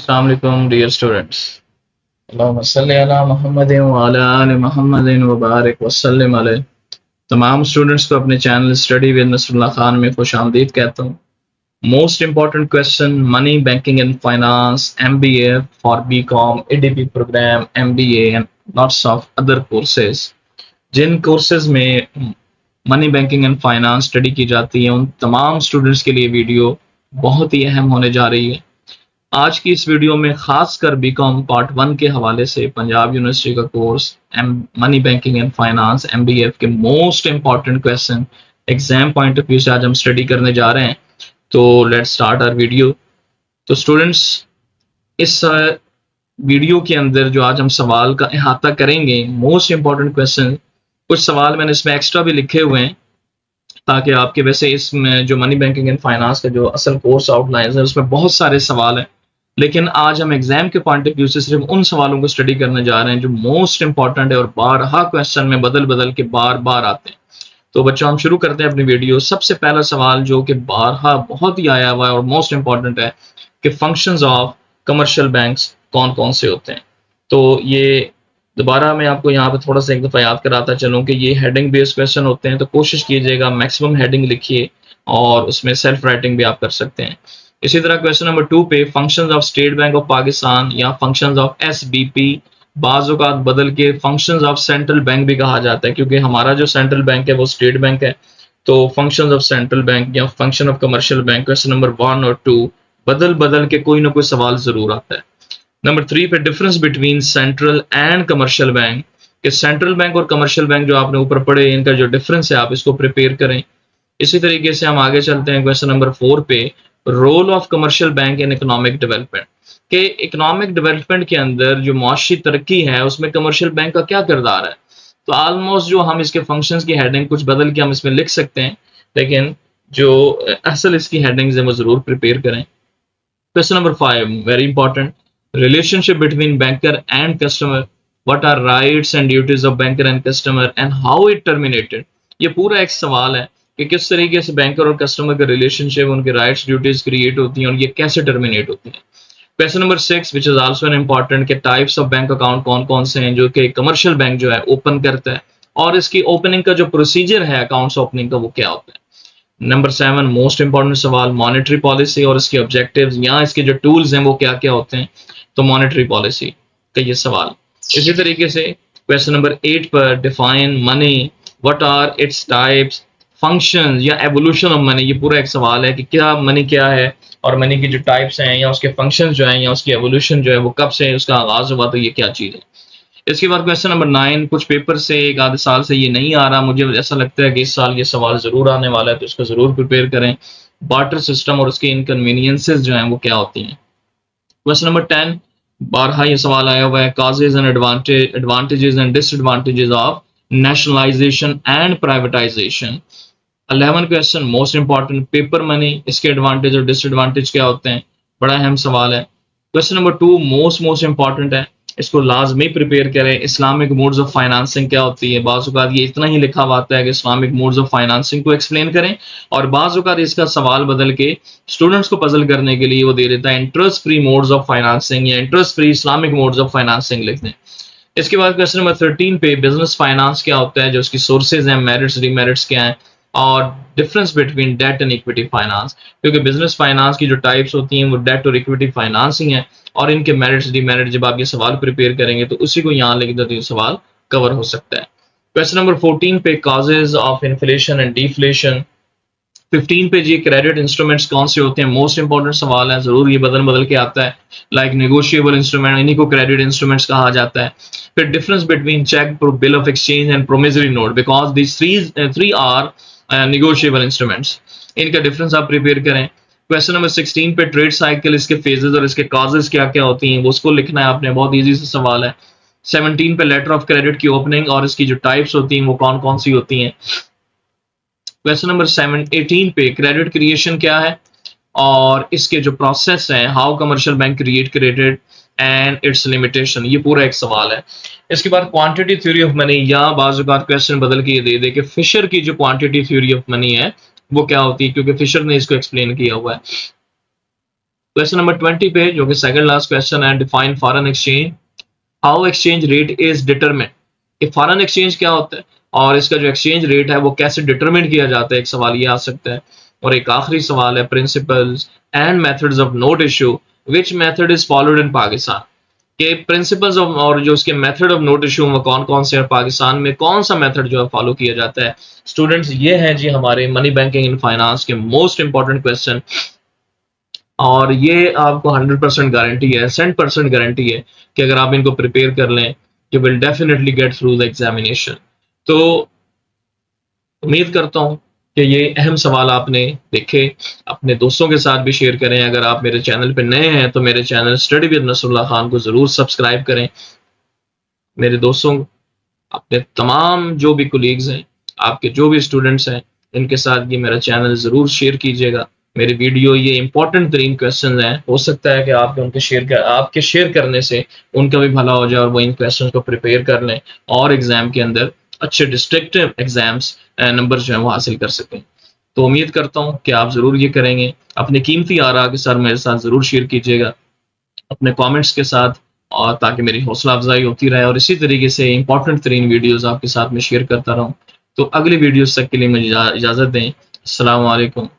अस्सलाम वालेकुम dear students. अल्लाहुम्मा सल्लि अला मुहम्मदिन व अला आलि मुहम्मदिन व बारिक व सल्लिम अलैहि। तमाम स्टूडेंट्स को अपने channel study with Nasrullah Khan में खुशामदीद कहता हूँ। Most important question money banking and finance MBA for BCom ADP program MBA and lots of other courses. जिन कोर्सेज में money banking and finance study की जाती है उन तमाम स्टूडेंट्स के लिए वीडियो बहुत ही अहम होने जा रही है। आज की इस वीडियो में खासकर BCom पार्ट 1 के हवाले से पंजाब यूनिवर्सिटी का course money banking and finance MBF के most important question exam point of view से आज हम स्टडी करने जा रहे हैं। तो लेट्स स्टार्ट आवर वीडियो। तो स्टूडेंट्स, इस वीडियो के अंदर जो आज हम सवाल का अहाता करेंगे, मोस्ट इंपॉर्टेंट क्वेश्चन, कुछ सवाल मैंने इसमें एक्स्ट्रा भी लिखे हुए हैं ताकि आपके, वैसे इसमें जो मनी बैंकिंग एंड फाइनेंस का जो असल कोर्स आउटलाइन है उसमें बहुत सारे सवाल हैं, लेकिन आज हम एग्जाम के पॉइंट ऑफ व्यू से सिर्फ उन सवालों को स्टडी करने जा रहे हैं जो मोस्ट इंपॉर्टेंट है और बारहा क्वेश्चन में बदल बदल के बार बार आते हैं। तो बच्चों, हम शुरू करते हैं अपनी वीडियो। सबसे पहला सवाल जो कि बारहा बहुत ही आया हुआ है और मोस्ट इंपॉर्टेंट है कि फंक्शंस ऑफ कमर्शियल बैंक्स कौन कौन से होते हैं। तो ये दोबारा मैं आपको यहाँ पे थोड़ा सा एक दफ़ा याद कराता चलूँ कि ये हेडिंग बेस्ड क्वेश्चन होते हैं, तो कोशिश कीजिएगा मैक्सिमम हेडिंग लिखिए और उसमें सेल्फ राइटिंग भी आप कर सकते हैं। इसी तरह क्वेश्चन नंबर 2 पे functions of state bank of Pakistan या फंक्शंस ऑफ SBP, बाज़ औक़ात बदल के फंक्शंस ऑफ सेंट्रल बैंक भी कहा जाता है, क्योंकि हमारा जो सेंट्रल बैंक है वो स्टेट बैंक है। तो फंक्शंस ऑफ सेंट्रल बैंक या function of commercial bank, question number 1 और 2 बदल बदल के कोई ना कोई सवाल जरूर आता है। नंबर 3 पे difference between central and commercial bank, कि सेंट्रल बैंक और कमर्शियल बैंक जो आपने ऊपर पढ़े इनका जो डिफरेंस है आप इसको प्रिपेयर करें। इसी तरीके से हम आगे चलते हैं क्वेश्चन नंबर 4 पे, role of commercial bank in economic development, के इकोनॉमिक डेवलपमेंट के अंदर जो मुआशी तरक्की है उसमें कमर्शियल बैंक का क्या किरदार है। तो ऑलमोस्ट जो हम इसके फंक्शंस की हेडिंग कुछ बदल के हम इसमें लिख सकते हैं, लेकिन जो असल इसकी हेडिंग्स है वो जरूर प्रिपेयर करें। Question number 5 very important, relationship between banker and customer, what are rights and duties of banker and customer and how it terminated. ये पूरा एक सवाल है कि किस तरीके से बैंकर और कस्टमर का रिलेशनशिप, उनके राइट्स ड्यूटीज क्रिएट होती हैं और ये कैसे टर्मिनेट होती हैं। Question number 6 which is also an important, के टाइप्स ऑफ बैंक अकाउंट कौन कौन से हैं जो कि कमर्शियल बैंक जो है ओपन करता है, और इसकी ओपनिंग का जो प्रोसीजर है अकाउंट्स ओपनिंग का वो क्या होता है। नंबर 7 मोस्ट इंपॉर्टेंट सवाल, मॉनेटरी पॉलिसी और इसके ऑब्जेक्टिव्स या इसके जो टूल्स हैं वो क्या क्या होते हैं। तो मॉनेटरी पॉलिसी का ये सवाल। इसी तरीके से क्वेश्चन नंबर 8 पर define money, what are its types, function या एवोल्यूशन ऑफ मनी, ये पूरा एक सवाल है कि क्या मनी क्या है और मनी की जो टाइप्स हैं या उसके फंक्शन जो हैं या उसकी एवोल्यूशन जो है वो कब से उसका आगाज हुआ, तो ये क्या चीज़ है। इसके बाद क्वेश्चन नंबर 9, कुछ पेपर से एक आधे साल से ये नहीं आ रहा, मुझे ऐसा लगता है कि इस साल ये सवाल जरूर आने वाला है, तो इसको जरूर प्रिपेयर करें। बार्टर सिस्टम और उसके इनकन्वीनियंसेस जो हैं वो क्या होती हैं। क्वेश्चन नंबर 10 बारहा ये सवाल आया हुआ है, causes and advantages and disadvantages of nationalisation and privatisation. 11 question most important, paper money, इसके एडवांटेज और डिसएडवांटेज क्या होते हैं, बड़ा अहम सवाल है। क्वेश्चन नंबर 2 मोस्ट इंपॉर्टेंट है, इसको लाजमी प्रिपेयर करें। इस्लामिक मोड्स ऑफ फाइनेंसिंग क्या होती है, बाज़ औक़ात ये इतना ही लिखा हुआ आता है कि इस्लामिक मोड्स ऑफ फाइनेंसिंग को एक्सप्लेन करें, और बाज़ औक़ात इसका सवाल बदल के स्टूडेंट्स को पजल करने के लिए वो दे देता है interest free modes of financing या interest free Islamic modes of financing लिख दें। इसके बाद क्वेश्चन नंबर 13 पे बिजनेस फाइनेंस क्या होता है, जो उसकी सोर्सेज हैं, मेरिट्स डिमेरिट्स क्या हैं, और difference between debt and equity finance, क्योंकि बिजनेस फाइनेंस की जो टाइप्स होती हैं वो डेट और इक्विटी फाइनेंसिंग है, और इनके मेरिट्स डिमेरिट्स जब आप ये सवाल प्रिपेयर करेंगे तो उसी को यहाँ लिख दे तो ये सवाल कवर हो सकता है। क्वेश्चन नंबर 14 पे causes of inflation and deflation. 15 पे जी क्रेडिट इंस्ट्रूमेंट्स कौन से होते हैं, मोस्ट इंपॉर्टेंट सवाल है, जरूर ये बदल बदल के आता है, लाइक नेगोशिएबल इंस्ट्रूमेंट, इन्हीं को क्रेडिट इंस्ट्रूमेंट्स कहा जाता है। फिर difference between cheque, bill of exchange and promissory note, because this three are negotiable instruments, इनका डिफरेंस आप प्रिपेयर करें। क्वेश्चन नंबर 16 पे ट्रेड साइकिल, इसके फेजेस और इसके काजेस क्या क्या होती हैं वो उसको लिखना है आपने, बहुत इजी सा सवाल है। 17 पे लेटर ऑफ क्रेडिट की ओपनिंग और इसकी जो टाइप्स होती हैं वो कौन कौन सी होती हैं। क्वेश्चन नंबर 18 पे क्रेडिट क्रिएशन क्या है और इसके जो प्रोसेस है, how commercial bank create credit and it's limitation, ये पूरा एक सवाल है। इसके बाद क्वांटिटी थ्योरी ऑफ मनी, या बाज़ औक़ात क्वेश्चन बदल के ये दे दे कि फिशर की जो क्वांटिटी थ्योरी ऑफ मनी है वो क्या होती है, क्योंकि फिशर ने इसको एक्सप्लेन किया हुआ है। क्वेश्चन नंबर 20 पे, जो कि सेकंड लास्ट क्वेश्चन है, define foreign exchange, how exchange rate is determine. कि फॉरेन एक्सचेंज क्या होता है और इसका जो एक्सचेंज रेट है वो कैसे डिटरमिन किया जाता है, एक सवाल ये आ सकता है। और एक आखिरी सवाल है, principles and methods of note issue, which method is followed in Pakistan. के प्रिंसिपल्स ऑफ और जो उसके मेथड ऑफ नोट इशू वो कौन कौन से हैं, पाकिस्तान में कौन सा मेथड जो है फॉलो किया जाता है। स्टूडेंट्स, ये है जी हमारे मनी बैंकिंग इन फाइनेंस के मोस्ट इंपॉर्टेंट क्वेश्चन, और ये आपको 100% गारंटी है, 100% गारंटी है कि अगर आप इनको प्रिपेयर कर लें, you will definitely get through the examination. तो उम्मीद करता हूँ कि ये अहम सवाल आपने देखे, अपने दोस्तों के साथ भी शेयर करें। अगर आप मेरे चैनल पे नए हैं तो मेरे channel study with Nasrullah Khan को ज़रूर सब्सक्राइब करें। मेरे दोस्तों, अपने तमाम जो भी कोलीग्स हैं, आपके जो भी स्टूडेंट्स हैं, इनके साथ ये मेरा चैनल ज़रूर शेयर कीजिएगा। मेरी वीडियो ये इंपॉर्टेंट तरीन क्वेश्चन हैं, हो सकता है कि आपके शेयर करने से उनका भी भला हो जाए और वो इन क्वेश्चन को प्रिपेयर कर लें और एग्जाम के अंदर अच्छे डिस्ट्रिक्टिव एग्जाम्स नंबर जो है वो हासिल कर सकें। तो उम्मीद करता हूँ कि आप ज़रूर ये करेंगे। अपने कीमती आरा के साथ मेरे साथ ज़रूर शेयर कीजिएगा, अपने कमेंट्स के साथ, और ताकि मेरी हौसला अफजाई होती रहे और इसी तरीके से इंपॉर्टेंट तरीन वीडियोस आपके साथ में शेयर करता रहूं। तो अगली वीडियोस तक के लिए मुझे इजाज़त दें। अस्सलाम वालेकुम।